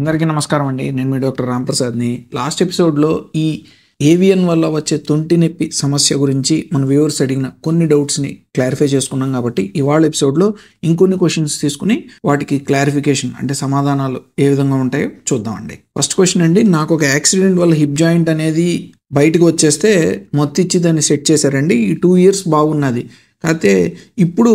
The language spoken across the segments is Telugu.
అందరికీ నమస్కారం అండి. నేను మీ డాక్టర్ రాంప్రసాద్ని. లాస్ట్ ఎపిసోడ్లో ఈ ఏవియన్ వల్ల వచ్చే తొంటి నొప్పి సమస్య గురించి మన వ్యూవర్స్ అడిగిన కొన్ని డౌట్స్ని క్లారిఫై చేసుకున్నాం. కాబట్టి ఇవాళ ఎపిసోడ్లో ఇంకొన్ని క్వశ్చన్స్ తీసుకుని వాటికి క్లారిఫికేషన్ అంటే సమాధానాలు ఏ విధంగా ఉంటాయో చూద్దామండి. ఫస్ట్ క్వశ్చన్ అండి, నాకు ఒక యాక్సిడెంట్ వల్ల హిప్ జాయింట్ అనేది బయటకు వచ్చేస్తే మొత్తిచ్చి దాన్ని సెట్ చేశారండి. ఈ 2 years బాగున్నది, కాకపోతే ఇప్పుడు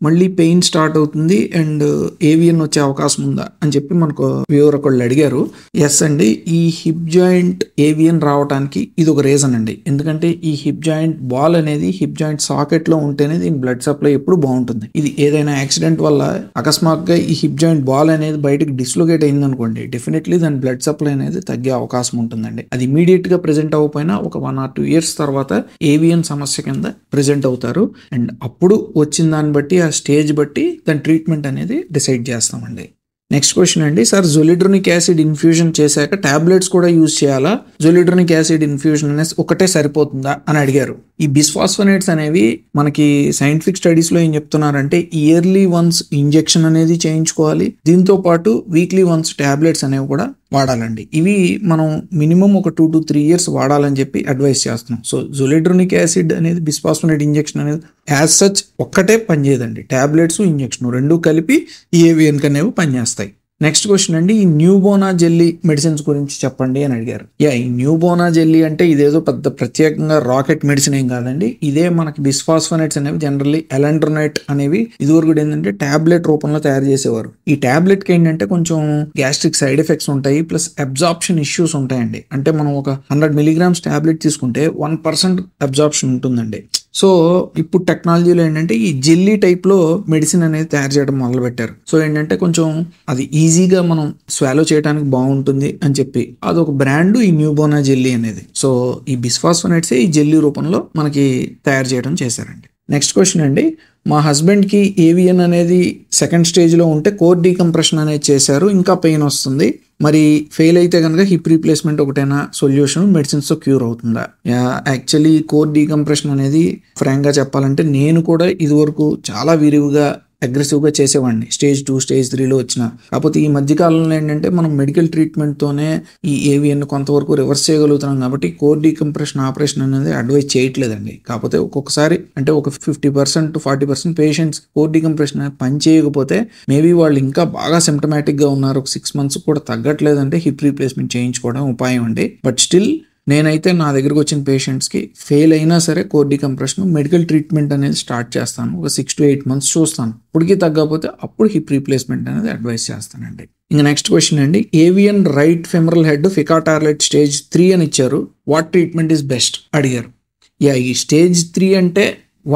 మళ్ళీ పెయిన్ స్టార్ట్ అవుతుంది అండ్ ఏవియన్ వచ్చే అవకాశం ఉందా అని చెప్పి మనకు వ్యూవర్ ఒకళ్ళు అడిగారు. ఎస్ అండి, ఈ హిప్ జాయింట్ ఏవియన్ రావడానికి ఇది ఒక రీజన్ అండి. ఎందుకంటే ఈ హిప్ జాయింట్ బాల్ అనేది హిప్ జాయింట్ సాకెట్లో ఉంటేనే దీని బ్లడ్ సప్లై ఎప్పుడు బాగుంటుంది. ఇది ఏదైనా యాక్సిడెంట్ వల్ల అకస్మాత్తుగా ఈ హిప్ జాయింట్ బాల్ అనేది బయటకు డిస్లొకేట్ అయింది అనుకోండి, డెఫినెట్లీ దాని బ్లడ్ సప్లై అనేది తగ్గే అవకాశం ఉంటుందండి. అది ఇమీడియట్ గా ప్రెజెంట్ అవ్వకపోయినా ఒక 1 or 2 years తర్వాత ఏవియన్ సమస్య కింద ప్రెజెంట్ అవుతారు. అండ్ అప్పుడు వచ్చిన దాన్ని బట్టి ఆ స్టేజ్ బట్టి దాని ట్రీట్మెంట్ అనేది డిసైడ్ చేస్తామండి. నెక్స్ట్ క్వశ్చన్ అండి, సార్ జొలిడ్రోనిక్ యాసిడ్ ఇన్ఫ్యూజన్ చేశాక టాబ్లెట్స్ కూడా యూజ్ చేయాలా? జొలిడ్రోనిక్ యాసిడ్ ఇన్ఫ్యూజన్ అనేది ఒకటే సరిపోతుందా అని అడిగారు. ఈ బిస్ఫాస్ఫోనేట్స్ అనేవి మనకి సైంటిఫిక్ స్టడీస్లో ఏం చెప్తున్నారంటే ఇయర్లీ వన్స్ ఇంజెక్షన్ అనేది చేయించుకోవాలి, దీంతో పాటు వీక్లీ వన్స్ టాబ్లెట్స్ అనేవి కూడా వాడాలండి. ఇవి మనం మినిమం ఒక 2 to 3 years వాడాలని చెప్పి అడ్వైస్ చేస్తున్నాం. సో జొలిడ్రోనిక్ యాసిడ్ అనేది బిస్ఫాస్ఫోనేట్ ఇంజెక్షన్ అనేది యాజ్ సచ్ ఒక్కటే పనిచేయదండి, టాబ్లెట్స్ ఇంజెక్షన్ రెండు కలిపి ఈ ఏవియన్ అనేవి పనిచేస్తాయి. నెక్స్ట్ క్వశ్చన్ అండి, ఈ న్యూబోనా జెల్లీ మెడిసిన్స్ గురించి చెప్పండి అని అడిగారు. ఈ న్యూబోనా జెల్లీ అంటే ఇదేదో పెద్ద ప్రత్యేకంగా రాకెట్ మెడిసిన్ ఏం కాదండి. ఇదే మనకి బిస్ఫాస్ఫోనేట్స్ అనేవి జనరల్లీ ఎలాండ్రోనైట్ అనేవి ఇదివరకు ఏంటంటే టాబ్లెట్ రూపంలో తయారు చేసేవారు. ఈ టాబ్లెట్ కి ఏంటంటే కొంచెం గ్యాస్ట్రిక్ సైడ్ ఎఫెక్ట్స్ ఉంటాయి, ప్లస్ అబ్జార్ప్షన్ ఇష్యూస్ ఉంటాయండి. అంటే మనం ఒక 100 milligrams టాబ్లెట్ తీసుకుంటే 1% అబ్జార్ప్షన్ ఉంటుందండి. సో ఇప్పుడు టెక్నాలజీలో ఏంటంటే ఈ జెల్లీ టైప్ లో మెడిసిన్ అనేది తయారు చేయడం మొదలు పెట్టారు. సో ఏంటంటే కొంచెం అది ఈజీగా మనం స్వాలో చేయడానికి బాగుంటుంది అని చెప్పి అదొక బ్రాండ్ ఈ న్యూబోనా జెల్లీ అనేది. సో ఈ బిస్ఫాస్ఫోనేట్స్ ఈ జెల్లీ రూపంలో మనకి తయారు చేయడం చేశారండి. నెక్స్ట్ క్వశ్చన్ అండి, మా హస్బెండ్కి ఏవియన్ అనేది 2nd stage ఉంటే కోర్ డీకంప్రెషన్ అనేది చేశారు, ఇంకా పెయిన్ వస్తుంది, మరి ఫెయిల్ అయితే కనుక హిప్ రీప్లేస్మెంట్ ఒకటైనా సొల్యూషన్, మెడిసిన్స్తో క్యూర్ అవుతుందా? యాక్చువల్లీ కోర్ డీకంప్రెషన్ అనేది ఫ్రాంక్గా చెప్పాలంటే నేను కూడా ఇదివరకు చాలా విరివిగా అగ్రెసివ్గా చేసేవాడిని స్టేజ్ 2 స్టేజ్ 3లో వచ్చిన. కాకపోతే ఈ మధ్యకాలంలో ఏంటంటే మనం మెడికల్ ట్రీట్మెంట్తోనే ఈ ఏవియన్ కొంతవరకు రివర్స్ చేయగలుగుతున్నాం. కాబట్టి కోర్ డీకంప్రెషన్ ఆపరేషన్ అనేది అడ్వైజ్ చేయట్లేదండి. కాకపోతే ఒక్కొక్కసారి అంటే ఒక 50% to 40% పేషెంట్స్ కోర్ డీకంప్రెషన్ పని చేయకపోతే మేబీ వాళ్ళు ఇంకా బాగా సిమ్టమాటిక్గా ఉన్నారు, ఒక 6 months కూడా తగ్గట్లేదంటే హిప్ రీప్లేస్మెంట్ చేయించుకోవడం ఉపాయం అండి. బట్ స్టిల్ నేనైతే నా దగ్గరకు వచ్చిన పేషెంట్స్కి ఫెయిల్ అయినా సరే కోర్ డీకంప్రెషన్ మెడికల్ ట్రీట్మెంట్ అనేది స్టార్ట్ చేస్తాను. ఒక 6 to 8 months చూస్తాను, ఇప్పటికీ తగ్గకపోతే అప్పుడు హిప్ రీప్లేస్మెంట్ అనేది అడ్వైస్ చేస్తానండి. ఇంకా నెక్స్ట్ క్వశ్చన్ అండి, ఏవియన్ రైట్ ఫెమరల్ హెడ్ ఫికాటార్లెట్ స్టేజ్ 3 అని ఇచ్చారు, వాట్ ట్రీట్మెంట్ ఈస్ బెస్ట్ అడిగారు. ఈ స్టేజ్ 3 అంటే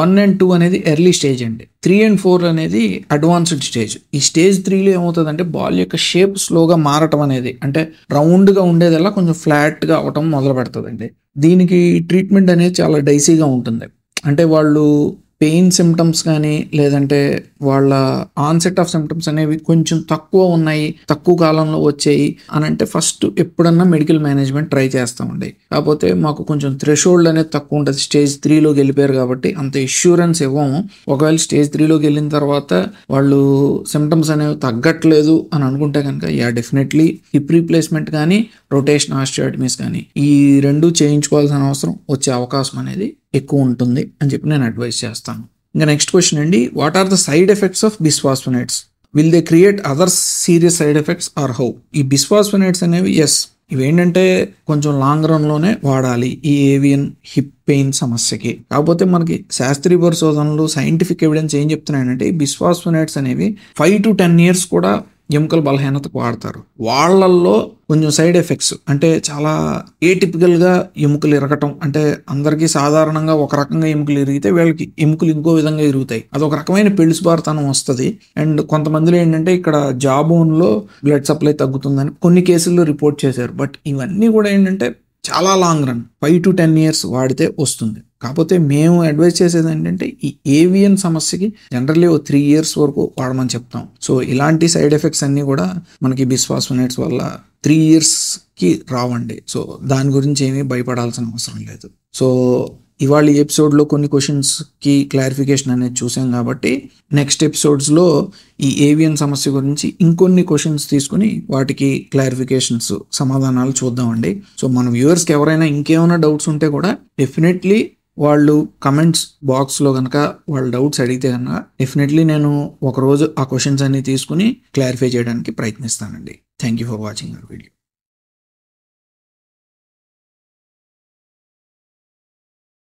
1 and 2 అనేది ఎర్లీ స్టేజ్ అండి, 3 and 4 అనేది అడ్వాన్స్డ్ స్టేజ్. ఈ స్టేజ్ 3లో ఏమవుతుందంటే బాల్ యొక్క షేప్ స్లోగా మారటం అనేది, అంటే రౌండ్గా ఉండేదల్లా కొంచెం ఫ్లాట్గా అవటం మొదలు పెడుతుందండి. దీనికి ట్రీట్మెంట్ అనేది చాలా డైసీగా ఉంటుంది. అంటే వాళ్ళు పెయిన్ సిమ్టమ్స్ కానీ లేదంటే వాళ్ళ ఆన్సెట్ ఆఫ్ సిమ్టమ్స్ అనేవి కొంచెం తక్కువ ఉన్నాయి, తక్కువ కాలంలో వచ్చాయి అని అంటే ఫస్ట్ ఎప్పుడన్నా మెడికల్ మేనేజ్మెంట్ ట్రై చేస్తామండి. కాకపోతే మాకు కొంచెం థ్రెషోల్డ్ అనేది తక్కువ ఉంటుంది, స్టేజ్ 3లోకి వెళ్ళిపోయారు కాబట్టి అంత ఇష్యూరెన్స్ ఇవ్వము. ఒకవేళ స్టేజ్ 3లోకి వెళ్ళిన తర్వాత వాళ్ళు సిమ్టమ్స్ అనేవి తగ్గట్లేదు అని అనుకుంటే కనుక డెఫినెట్లీ హిప్ రీప్లేస్మెంట్ కానీ రొటేషన్ ఆస్టియోటమీస్ కానీ ఈ 2 చేయించుకోవాల్సిన అవసరం వచ్చే అవకాశం అనేది ఎక్కువ ఉంటుంది అని చెప్పి నేను అడ్వైస్ చేస్తాను. ఇంకా నెక్స్ట్ క్వశ్చన్ అండి, what are the side effects of bisphosphonates? Will they create other serious side effects or how? ఈ బిస్ఫాస్ఫోనేట్స్ అనేవి ఇవేంటంటే కొంచెం లాంగ్ రన్లోనే వాడాలి ఈ ఏవియన్ హిప్ పెయిన్ సమస్యకి. కాకపోతే మనకి శాస్త్రీయ పరిశోధనలు సైంటిఫిక్ ఎవిడెన్స్ ఏం చెప్తున్నాయంటే ఈ బిస్ఫాస్ఫోనేట్స్ అనేవి 5 to 10 years కూడా ఎముకల బలహీనతకు వాడతారు. వాళ్ళల్లో కొంచెం సైడ్ ఎఫెక్ట్స్ అంటే చాలా ఏటిపికల్గా ఎముకలు ఇరగటం, అంటే అందరికీ సాధారణంగా ఒక రకంగా ఎముకలు ఇరిగితే వీళ్ళకి ఎముకలు ఇంకో విధంగా ఇరుగుతాయి, అదొక రకమైన పెళుసుబారుతనం వస్తుంది. అండ్ కొంతమందిలో ఏంటంటే ఇక్కడ జా బోన్లో బ్లడ్ సప్లై తగ్గుతుందని కొన్ని కేసుల్లో రిపోర్ట్ చేశారు. బట్ ఇవన్నీ కూడా ఏంటంటే చాలా లాంగ్ రన్ 5 to 10 years వాడితే వస్తుంది. కాకపోతే మేము అడ్వైస్ చేసేది ఏంటంటే ఈ ఏవియన్ సమస్యకి జనరల్లీ 3 years వరకు వాడమని చెప్తాం. సో ఇలాంటి సైడ్ ఎఫెక్ట్స్ అన్నీ కూడా మనకి బిస్ఫాస్ఫోనేట్స్ వల్ల 3 yearsకి రావండి. సో దాని గురించి ఏమీ భయపడాల్సిన అవసరం లేదు. సో ఇవాళ ఈ ఎపిసోడ్లో కొన్ని క్వశ్చన్స్కి క్లారిఫికేషన్ అనేది చూసాం కాబట్టి నెక్స్ట్ ఎపిసోడ్స్లో ఈ ఏవియన్ సమస్య గురించి ఇంకొన్ని క్వశ్చన్స్ తీసుకుని వాటికి క్లారిఫికేషన్స్ సమాధానాలు చూద్దామండి. సో మన వ్యూవర్స్కి ఎవరైనా ఇంకేమైనా డౌట్స్ ఉంటే కూడా డెఫినెట్లీ వాళ్ళు కమెంట్స్ బాక్స్లో కనుక వాళ్ళ డౌట్స్ అడిగితే కనుక డెఫినెట్లీ నేను ఒకరోజు ఆ క్వశ్చన్స్ అన్ని తీసుకుని క్లారిఫై చేయడానికి ప్రయత్నిస్తానండి. Thank you for watching our video.